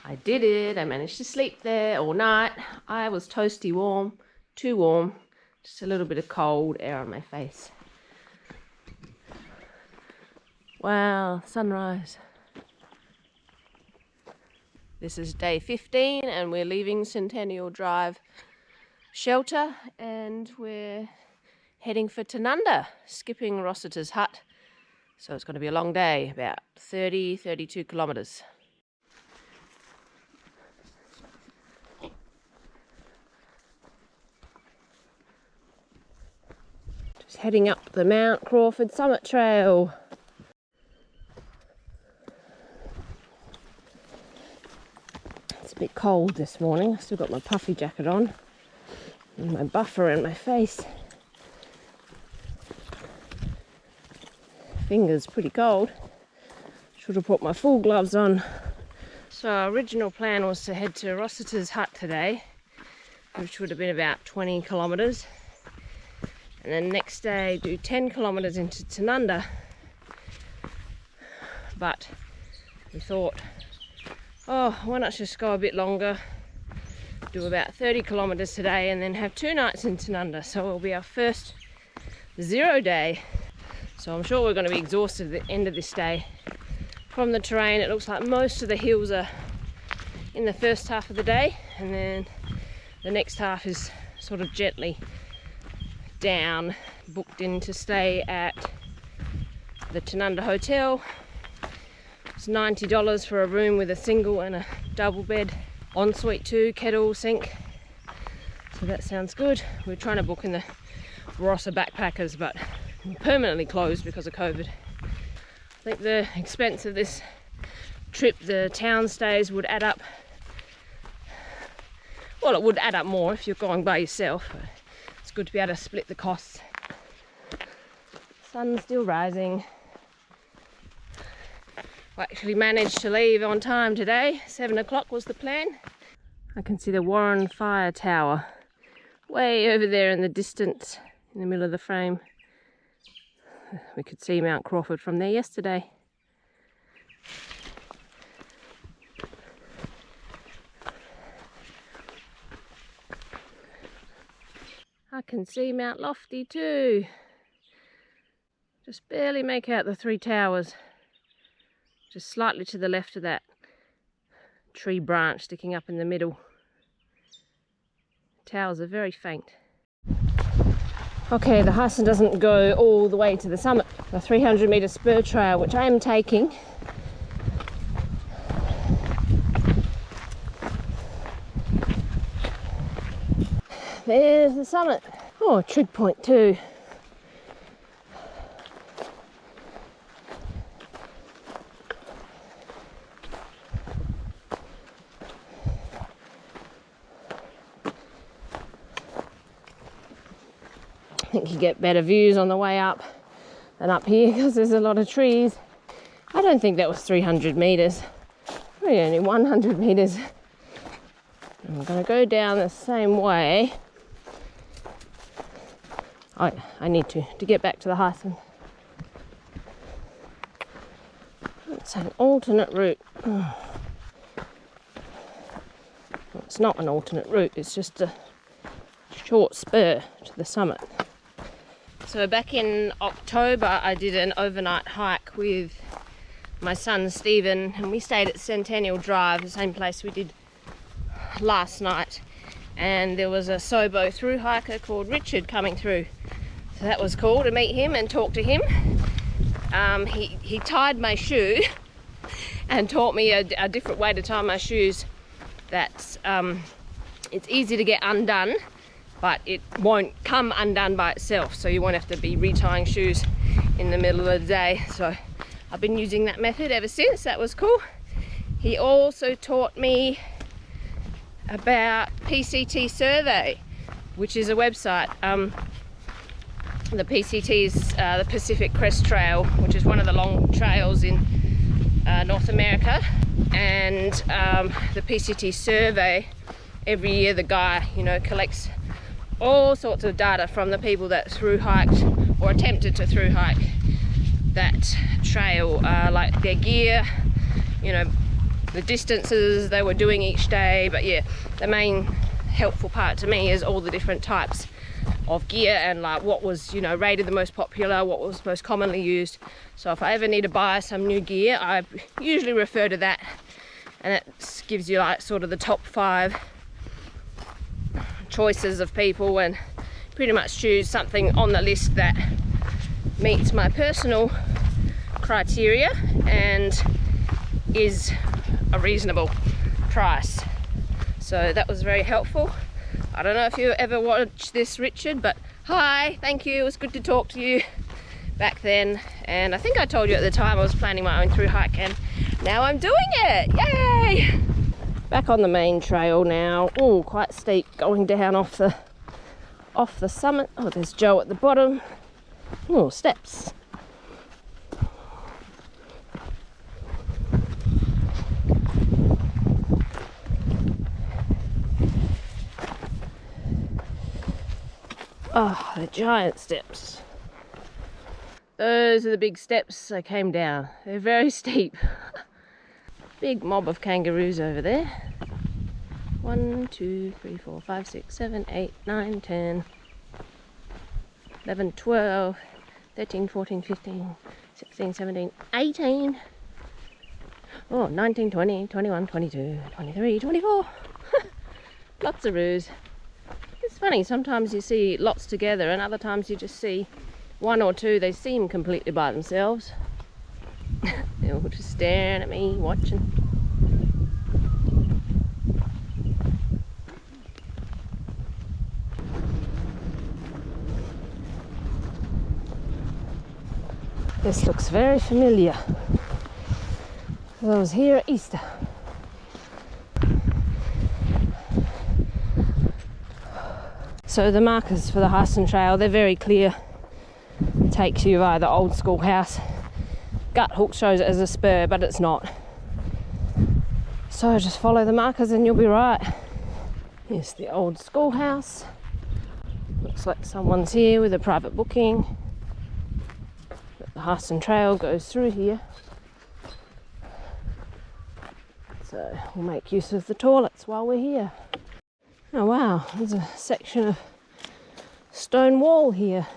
I did it. I managed to sleep there all night. I was toasty warm, too warm, just a little bit of cold air on my face. Wow, sunrise. This is day 15 and we're leaving Centennial Drive shelter and we're heading for Tanunda, skipping Rossiter's hut. So it's going to be a long day, about 32 kilometres. Just heading up the Mount Crawford Summit Trail. It's a bit cold this morning. I've still got my puffy jacket on and my buffer in my face. Fingers pretty cold. Should have put my full gloves on. So our original plan was to head to Rossiter's hut today, which would have been about 20 kilometres, and then next day do 10 kilometres into Tanunda. But we thought, oh, why not just go a bit longer, do about 30 kilometres today and then have 2 nights in Tanunda. So it'll be our first 0 day. So I'm sure we're going to be exhausted at the end of this day. From the terrain, it looks like most of the hills are in the first half of the day, and then the next half is sort of gently down. Booked in to stay at the Tanunda Hotel. It's $90 for a room with a single and a double bed. Ensuite too, kettle, sink. So that sounds good. We're trying to book in the Barossa Backpackers, but permanently closed because of COVID. I think the expense of this trip, the town stays, would add up. Well, it would add up more if you're going by yourself, but it's good to be able to split the costs. Sun's still rising. I actually managed to leave on time today. 7 o'clock was the plan. I can see the Warren Fire Tower way over there in the distance, in the middle of the frame. We could see Mount Crawford from there yesterday. I can see Mount Lofty too. Just barely make out the 3 towers. Just slightly to the left of that tree branch sticking up in the middle. Towers are very faint. Okay, the Heysen doesn't go all the way to the summit. The 300-metre spur trail, which I am taking. There's the summit. Oh, trig point too. I think you get better views on the way up than up here because there's a lot of trees. I don't think that was 300 metres. Probably only 100 metres. I'm going to go down the same way. I need to get back to the Heysen. It's an alternate route. Oh. Well, it's not an alternate route, it's just a short spur to the summit. So back in October I did an overnight hike with my son Stephen, and we stayed at Centennial Drive, the same place we did last night, and there was a Sobo through hiker called Richard coming through. So that was cool to meet him and talk to him. He tied my shoe and taught me a different way to tie my shoes. That's it's easy to get undone, but it won't come undone by itself, so you won't have to be retying shoes in the middle of the day. So I've been using that method ever since. That was cool. He also taught me about PCT Survey, which is a website. The PCT is the Pacific Crest Trail, which is one of the long trails in North America, and the PCT Survey, every year the guy, collects all sorts of data from the people that through hiked or attempted to through hike that trail, like their gear, the distances they were doing each day. But yeah, the main helpful part to me is all the different types of gear and like what was, you know, rated the most popular, what was most commonly used. So if I ever need to buy some new gear, I usually refer to that, and it gives you like sort of the top 5 choices of people, and pretty much choose something on the list that meets my personal criteria and is a reasonable price. So that was very helpful. I don't know if you ever watched this, Richard, but hi, thank you. It was good to talk to you back then. And I think I told you at the time I was planning my own through hike, and now I'm doing it. Yay! Back on the main trail now. Oh, quite steep going down off the summit. Oh, there's Joe at the bottom. Oh, steps. Oh, the giant steps. Those are the big steps I came down. They're very steep. Big mob of kangaroos over there. 1, 2, 3, 4, 5, 6, 7, 8, 9, 10, 11, 12, 13, 14, 15, 16, 17, 18. Oh, 19, 20, 21, 22, 23, 24. Lots of roos. It's funny, sometimes you see lots together and other times you just see 1 or 2. They seem completely by themselves. They're all just staring at me, watching. This looks very familiar. I was here at Easter. So the markers for the Heysen Trail, they're very clear. It takes you via the old schoolhouse. Gut hook shows it as a spur, but it's not. So just follow the markers and you'll be right. Here's the old schoolhouse. Looks like someone's here with a private booking. But the Heysen Trail goes through here. So we'll make use of the toilets while we're here. Oh wow, there's a section of stone wall here.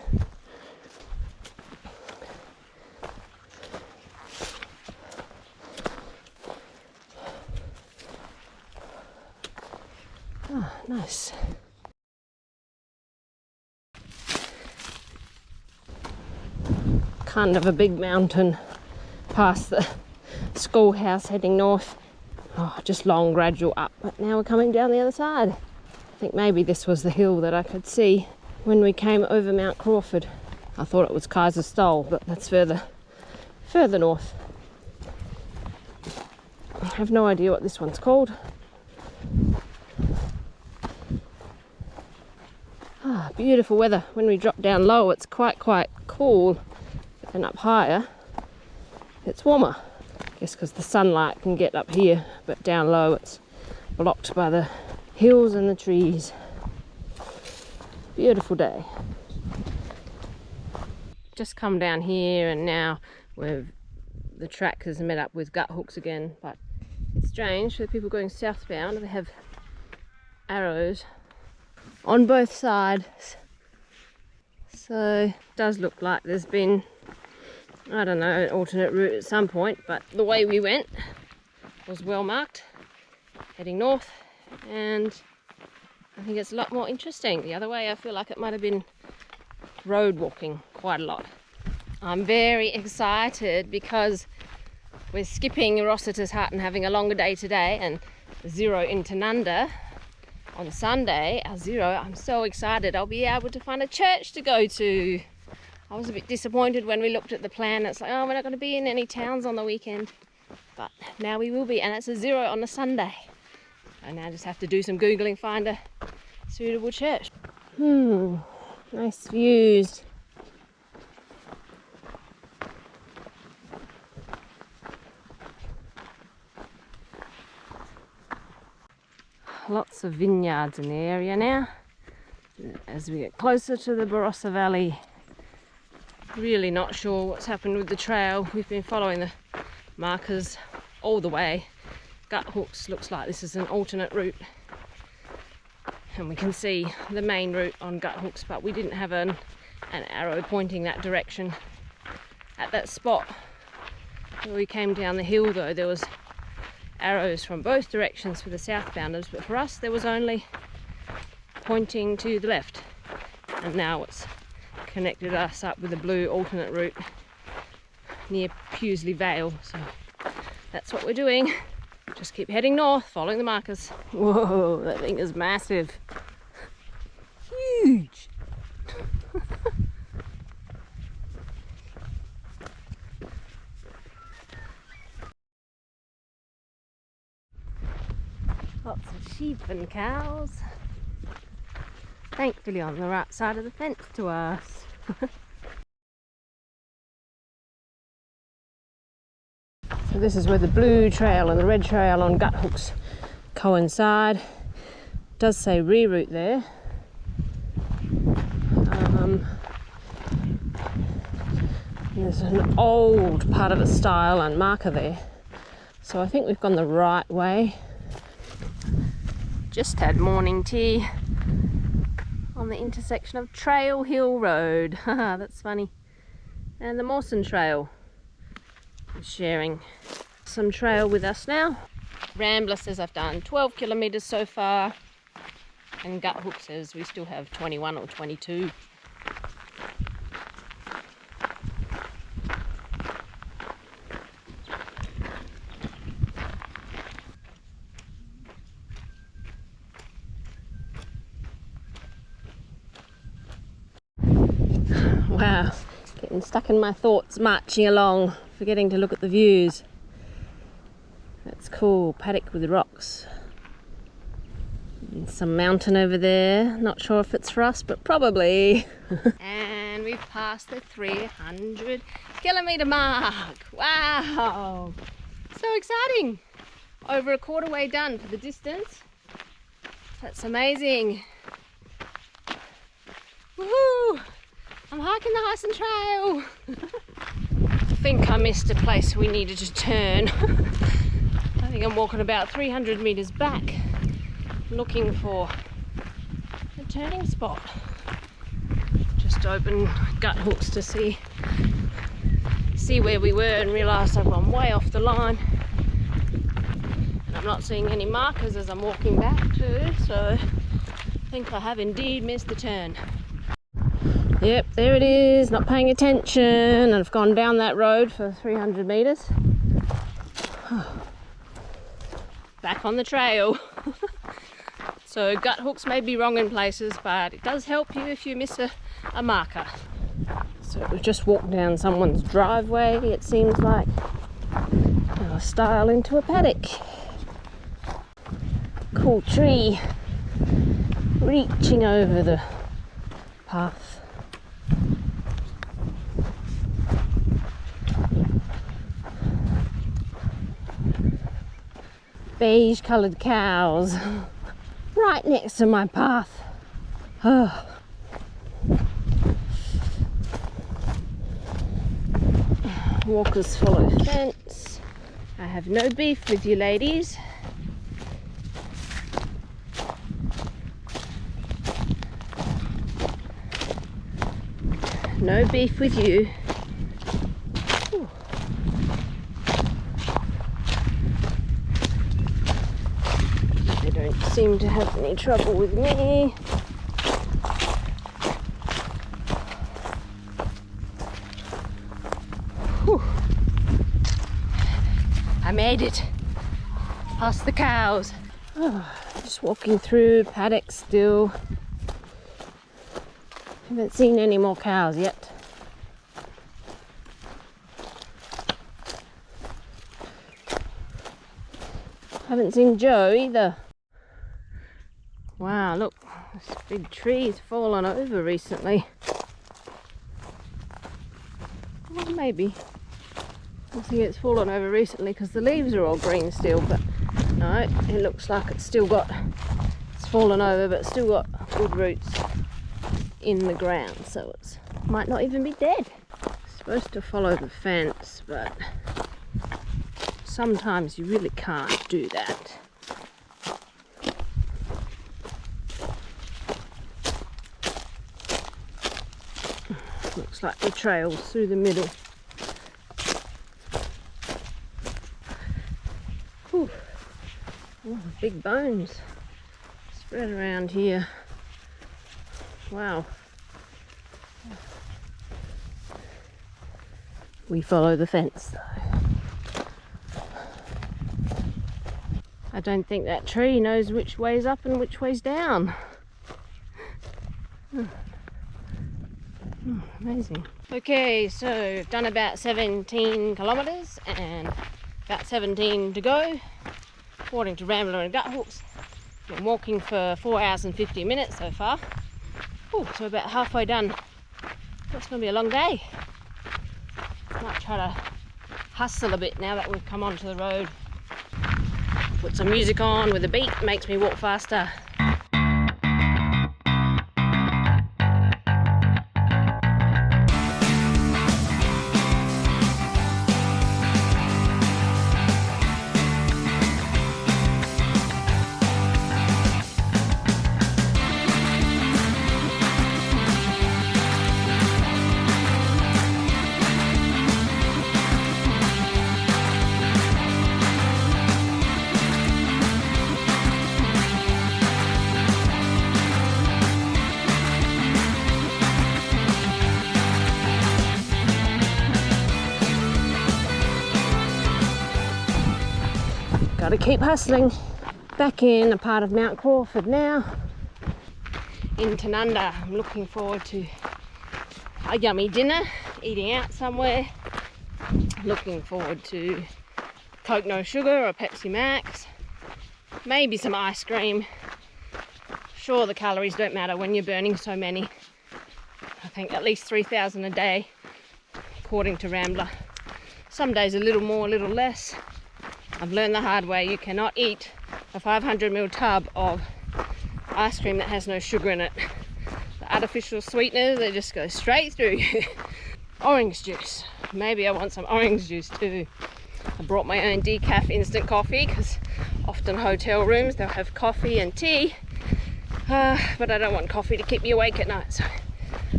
Ah, nice. Kind of a big mountain past the schoolhouse heading north. Oh, just long gradual up, but now we're coming down the other side. I think maybe this was the hill that I could see when we came over Mount Crawford. I thought it was Kaiser Stoll, but that's further north. I have no idea what this one's called. Ah, beautiful weather. When we drop down low, it's quite cool, and up higher, it's warmer. I guess because the sunlight can get up here, but down low, it's blocked by the hills and the trees. Beautiful day. Just come down here, and now the track has met up with gut hooks again, but it's strange for people going southbound. They have arrows on both sides, so it does look like there's been, I don't know, an alternate route at some point, but the way we went was well marked, heading north, and I think it's a lot more interesting. The other way, I feel like it might have been road walking quite a lot. I'm very excited because we're skipping Rossiter's Hut and having a longer day today, and zero in Tanunda on Sunday, our zero. I'm so excited I'll be able to find a church to go to. I was a bit disappointed when we looked at the plan. It's like, oh, we're not going to be in any towns on the weekend, but now we will be, and it's a zero on a Sunday. I now just have to do some Googling, find a suitable church. Nice views. Lots of vineyards in the area now. As we get closer to the Barossa Valley, really not sure what's happened with the trail. We've been following the markers all the way. Gut Hooks looks like this is an alternate route, and we can see the main route on Gut Hooks, but we didn't have an arrow pointing that direction at that spot. When we came down the hill though, there was arrows from both directions for the southbounders, but for us there was only pointing to the left, and now it's connected us up with a blue alternate route near Pewsley Vale, so that's what we're doing. Just keep heading north, following the markers. Whoa, that thing is massive. Huge. Lots of sheep and cows. Thankfully on the right side of the fence to us. So this is where the blue trail and the red trail on Gut Hooks coincide. It does say reroute there. There's an old part of a stile and marker there. So I think we've gone the right way. Just had morning tea on the intersection of Trail Hill Road. Haha, that's funny. And the Mawson Trail is sharing some trail with us now. Rambler says I've done 12 kilometres so far, and Gut Hook says we still have 21 or 22. Wow, getting stuck in my thoughts marching along, forgetting to look at the views. That's cool, paddock with rocks. And some mountain over there, not sure if it's for us, but probably. And we've passed the 300 kilometre mark. Wow, so exciting. Over a quarter way done for the distance. That's amazing. Woohoo! I'm hiking the Heysen Trail. I think I missed a place we needed to turn. I think I'm walking about 300 metres back, looking for a turning spot. Just opened Gut Hooks to see where we were and realised I've gone way off the line. And I'm not seeing any markers as I'm walking back too, so I think I have indeed missed the turn. Yep, there it is, not paying attention. I've gone down that road for 300 metres. Back on the trail. So Gut Hooks may be wrong in places, but it does help you if you miss a marker. So we've just walked down someone's driveway, it seems like. Now a stile into a paddock. Cool tree reaching over the path. Beige coloured cows right next to my path. Oh. Walkers follow fence. I have no beef with you ladies. No beef with you. Ooh. They don't seem to have any trouble with me. Whew. I made it. Past the cows. Oh, just walking through paddock still. Haven't seen any more cows yet. Haven't seen Joe either. Wow, look, this big tree's fallen over recently. Well, maybe. I think it's fallen over recently because the leaves are all green still, but no, it looks like it's fallen over, but it's still got good roots in the ground, so it might not even be dead. It's supposed to follow the fence, but sometimes you really can't do that. Looks like the trail's through the middle. Whew. Oh, big bones spread around here. Wow. We follow the fence though. I don't think that tree knows which way's up and which way's down. Amazing. Okay, so I've done about 17 kilometres and about 17 to go, according to Rambler and Gut Hooks. Been walking for 4 hours and 50 minutes so far. Ooh, so about halfway done. That's going to be a long day. Might try to hustle a bit now that we've come onto the road. Put some music on with a beat, makes me walk faster. Gotta keep hustling. Back in a part of Mount Crawford now, in Tanunda. I'm looking forward to a yummy dinner, eating out somewhere. Looking forward to Coke no sugar or Pepsi Max, maybe some ice cream. Sure, the calories don't matter when you're burning so many. I think at least 3,000 a day, according to Rambler. Some days a little more, a little less. I've learned the hard way, you cannot eat a 500ml tub of ice cream that has no sugar in it. The artificial sweeteners, they just go straight through you. Orange juice. Maybe I want some orange juice too. I brought my own decaf instant coffee because often hotel rooms they'll have coffee and tea. But I don't want coffee to keep me awake at night, so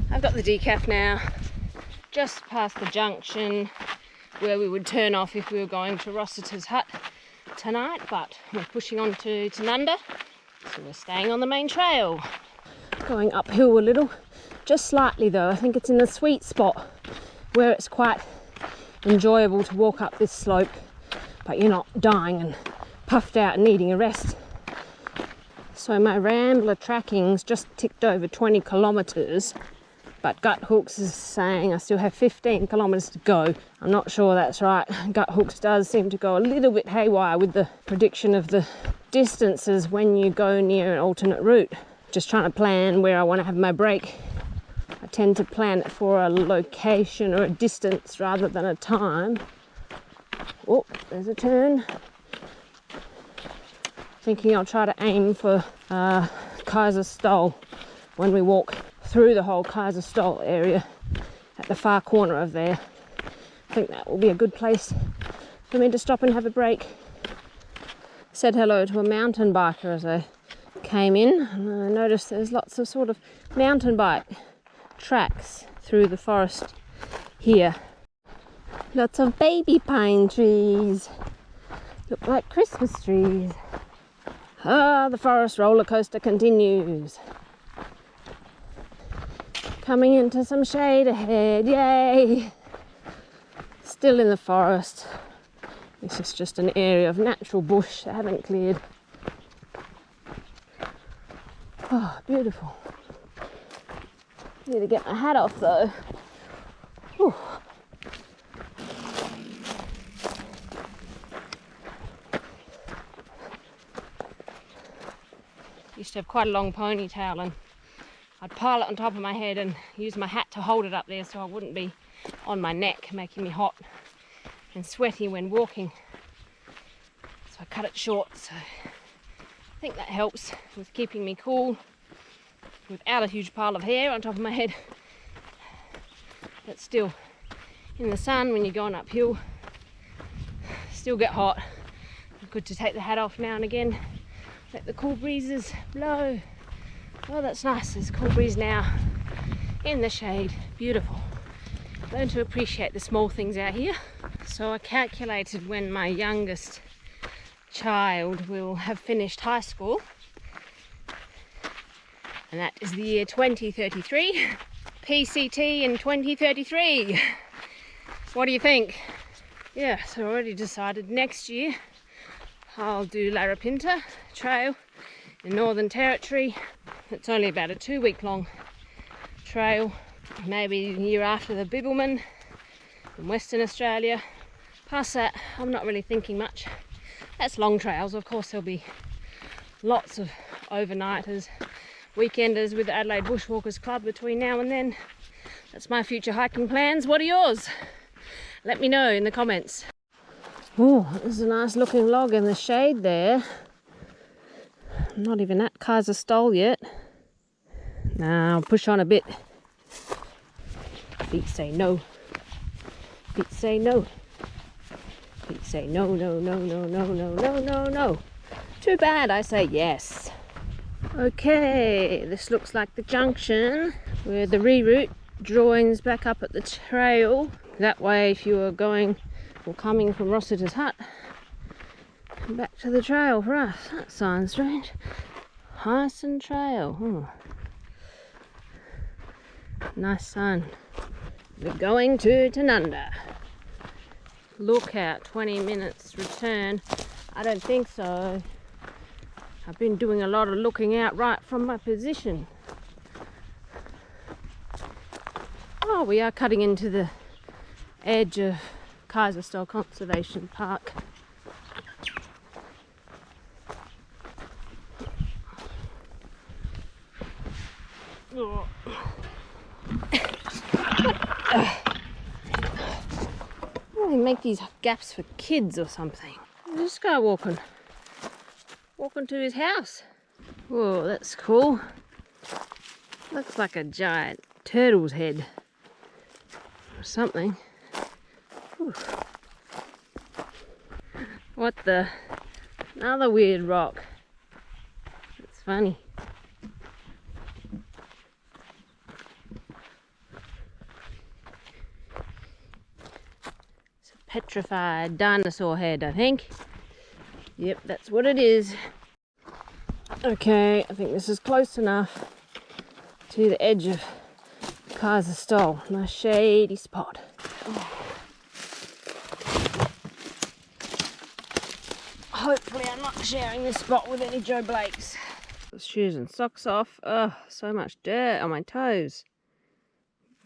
I've got the decaf now. Just past the junction where we would turn off if we were going to Rossiter's hut tonight, but we're pushing on to Tanunda, so we're staying on the main trail. Going uphill a little, just slightly though. I think it's in the sweet spot where it's quite enjoyable to walk up this slope, but you're not dying and puffed out and needing a rest. So my Rambler tracking's just ticked over 20 kilometres, but Gut Hooks is saying I still have 15 kilometres to go. I'm not sure that's right. Gut Hooks does seem to go a little bit haywire with the prediction of the distances when you go near an alternate route. Just trying to plan where I want to have my break. I tend to plan it for a location or a distance rather than a time. Oh, there's a turn. Thinking I'll try to aim for Kaiserstuhl when we walk through the whole Kaiserstuhl area at the far corner of there. I think that will be a good place for me to stop and have a break. Said hello to a mountain biker as I came in, and I noticed there's lots of sort of mountain bike tracks through the forest here. Lots of baby pine trees. Look like Christmas trees. Ah, the forest roller coaster continues. Coming into some shade ahead, yay! Still in the forest. This is just an area of natural bush that I haven't cleared. Oh, beautiful. Need to get my hat off though. Whew. Used to have quite a long ponytail, and I'd pile it on top of my head and use my hat to hold it up there so I wouldn't be on my neck, making me hot and sweaty when walking. So I cut it short, so I think that helps with keeping me cool without a huge pile of hair on top of my head. But still, in the sun when you're going uphill, still get hot. Good to take the hat off now and again. Let the cool breezes blow. Oh, that's nice. There's a cool breeze now in the shade. Beautiful. Learn to appreciate the small things out here. So I calculated when my youngest child will have finished high school, and that is the year 2033. PCT in 2033. What do you think? Yeah, so I already decided next year I'll do Larapinta Trail in Northern Territory. It's only about a 2-week long trail. Maybe the year after the Bibbulmun in Western Australia. Past that, I'm not really thinking much. That's long trails. Of course, there'll be lots of overnighters, weekenders with the Adelaide Bushwalkers Club between now and then. That's my future hiking plans. What are yours? Let me know in the comments. Oh, there's a nice looking log in the shade there. I'm not even at Kaiser Stole yet. Now, push on a bit. Feet say no. Feet say no. Feet say no, no, no, no, no, no, no, no, no. Too bad, I say yes. Okay, this looks like the junction where the reroute joins back up at the trail. That way, if you are going or coming from Rossiter's Hut, back to the trail for us. That sounds strange. Heysen Trail. Nice sign. We're going to Tanunda. Look out, 20 minutes return. I don't think so. I've been doing a lot of looking out right from my position. Oh, we are cutting into the edge of Kaiser Stole Conservation Park. Oh. They make these gaps for kids or something. This guy walking to his house. Whoa, that's cool. Looks like a giant turtle's head or something. Whew. What the? Another weird rock. It's funny. It's a petrified dinosaur head, I think. Yep, that's what it is. Okay, I think this is close enough to the edge of Kaiser Stole. Nice shady spot. Hopefully I'm not sharing this spot with any Joe Blakes. Shoes and socks off. Oh, so much dirt on my toes.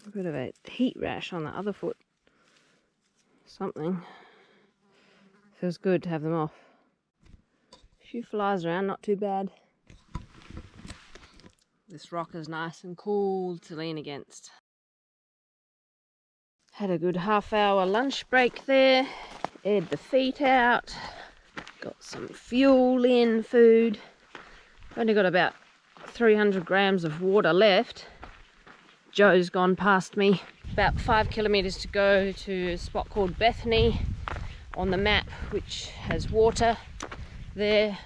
A bit of a heat rash on the other foot. Something. Feels good to have them off. A few flies around, not too bad. This rock is nice and cool to lean against. Had a good half-hour lunch break there. Aired the feet out. Got some fuel in, food. Only got about 300 grams of water left. Joe's gone past me. About 5 kilometres to go to a spot called Bethany on the map, which has water there.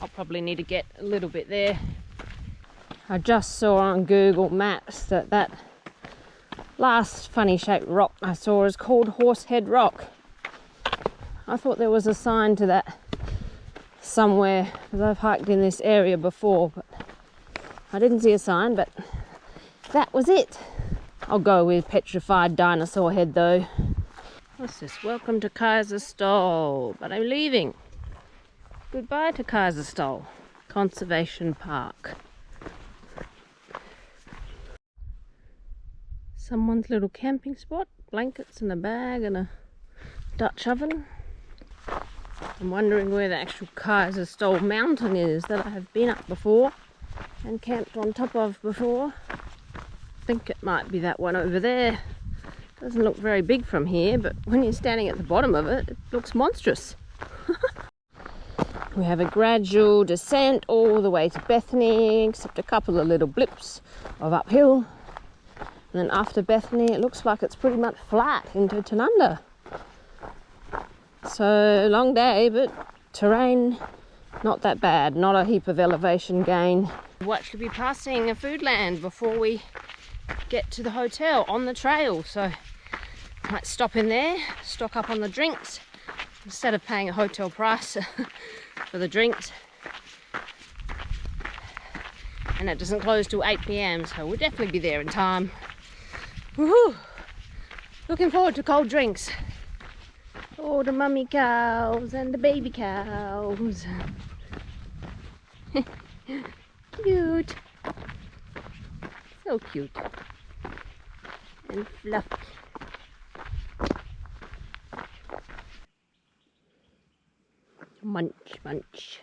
I'll probably need to get a little bit there. I just saw on Google Maps that last funny shaped rock I saw is called Horsehead Rock. I thought there was a sign to that somewhere, because I've hiked in this area before, but I didn't see a sign, but that was it. I'll go with petrified dinosaur head though. What's this? Welcome to Kaiser Stole, but I'm leaving. Goodbye to Kaiser Stole Conservation Park. Someone's little camping spot, blankets and a bag and a Dutch oven. I'm wondering where the actual Kaiser Stole mountain is that I have been up before and camped on top of before. I think it might be that one over there. Doesn't look very big from here, but when you're standing at the bottom of it, it looks monstrous. We have a gradual descent all the way to Bethany, except a couple of little blips of uphill. And then after Bethany, it looks like it's pretty much flat into Tanunda. So long day, but terrain not that bad, not a heap of elevation gain. We'll actually be passing a food land before we get to the hotel on the trail, so might stop in there, stock up on the drinks instead of paying a hotel price for the drinks. And it doesn't close till 8 p.m, so we'll definitely be there in time. Woohoo! Looking forward to cold drinks. Oh, the mummy cows and the baby cows. Cute. So cute. And fluffy. Munch, munch.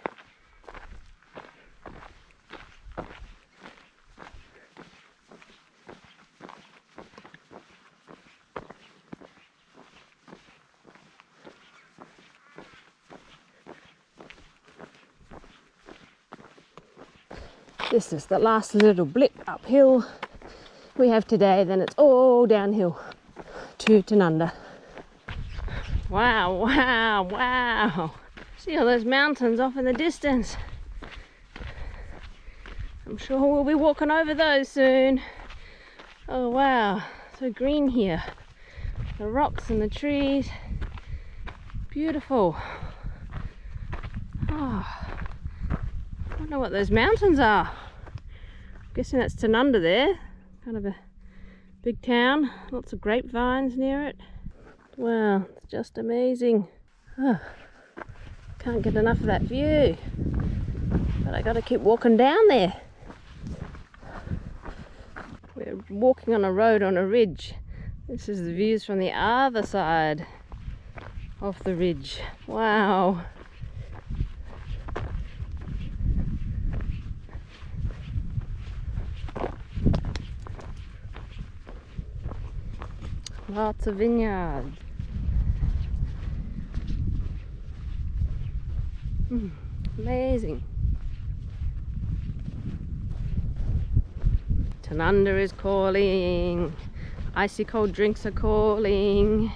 This is the last little blip uphill we have today, then it's all downhill to Tanunda. Wow, wow, wow. See all those mountains off in the distance. I'm sure we'll be walking over those soon. Oh wow, so green here. The rocks and the trees. Beautiful. Oh. I don't know what those mountains are. I'm guessing that's Tanunda there. Kind of a big town. Lots of grapevines near it. Wow, it's just amazing. Oh, can't get enough of that view. But I gotta keep walking down there. We're walking on a road on a ridge. This is the views from the other side of the ridge. Wow. Lots of vineyards. Amazing. Tanunda is calling. Icy cold drinks are calling.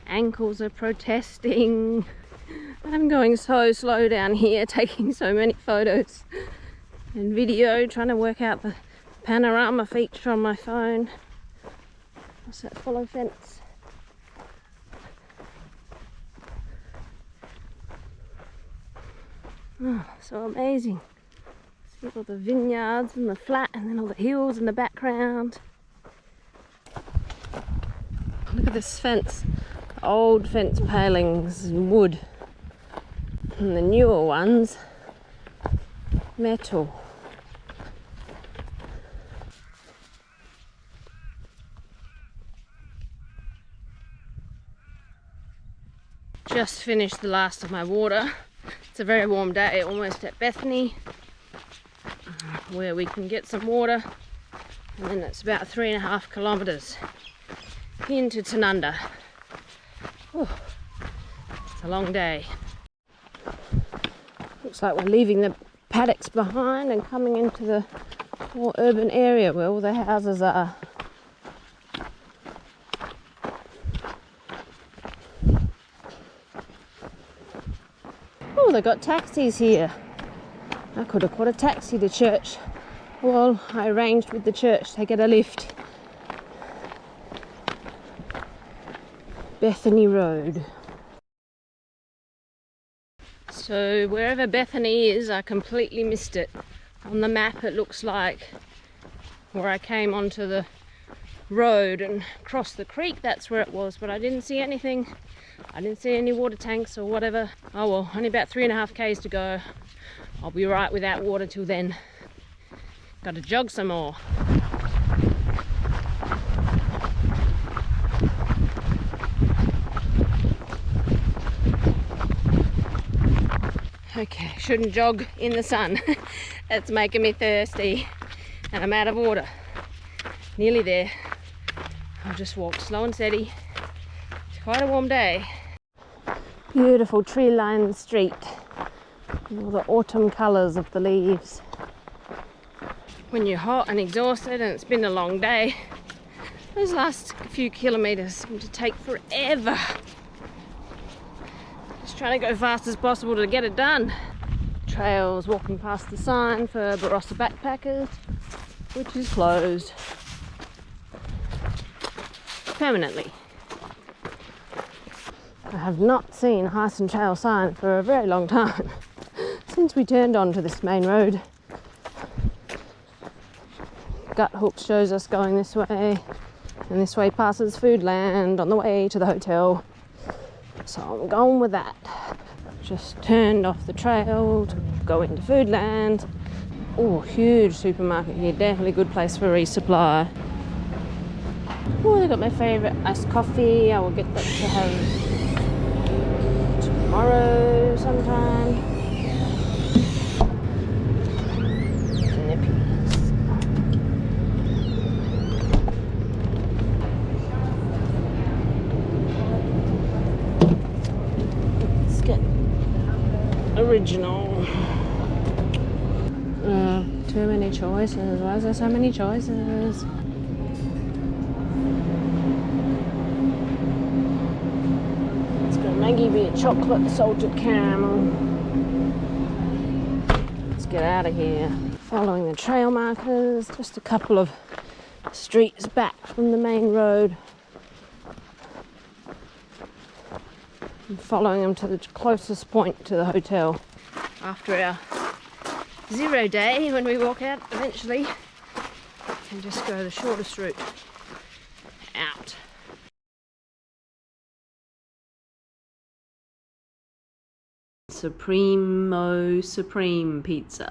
Ankles are protesting. I'm going so slow down here, taking so many photos and video, trying to work out the panorama feature on my phone. What's that follow fence? Oh, so amazing. See all the vineyards and the flat and then all the hills in the background. Look at this fence. Old fence palings and wood. And the newer ones, metal. Just finished the last of my water. It's a very warm day, almost at Bethany, where we can get some water, and then it's about 3.5 kilometers into Tanunda. Whew. It's a long day. Looks like we're leaving the paddocks behind and coming into the more urban area where all the houses are. Oh, they've got taxis here. I could have caught a taxi to church. Well, I arranged with the church to get a lift. Bethany Road. So wherever Bethany is, I completely missed it. On the map it looks like where I came onto the road and crossed the creek, that's where it was, but I didn't see anything. I didn't see any water tanks or whatever. Oh well, only about 3.5 k's to go. I'll be right without water till then. Got to jog some more. Okay, shouldn't jog in the sun. It's making me thirsty and I'm out of water. Nearly there. I'll just walk slow and steady. It's quite a warm day. Beautiful tree-lined street. All the autumn colours of the leaves. When you're hot and exhausted and it's been a long day, Those last few kilometres seem to take forever. Just trying to go fast as possible to get it done. Trails walking past the sign for Barossa backpackers, which is closed permanently. I have not seen a Heysen Trail sign for a very long time, since we turned onto this main road. Gut hook shows us going this way, and this way passes Foodland on the way to the hotel. So I'm going with that. Just turned off the trail to go into Foodland. Oh, huge supermarket here, definitely a good place for resupply. Oh, they got my favourite iced coffee. I will get that to have tomorrow sometime. Nippies. Let's get original. Too many choices. Why is there so many choices? Maggie be a chocolate salted caramel. Let's get out of here. Following the trail markers, just a couple of streets back from the main road. And following them to the closest point to the hotel. After our 0 day, when we walk out eventually, and just go the shortest route out. Supreme pizza.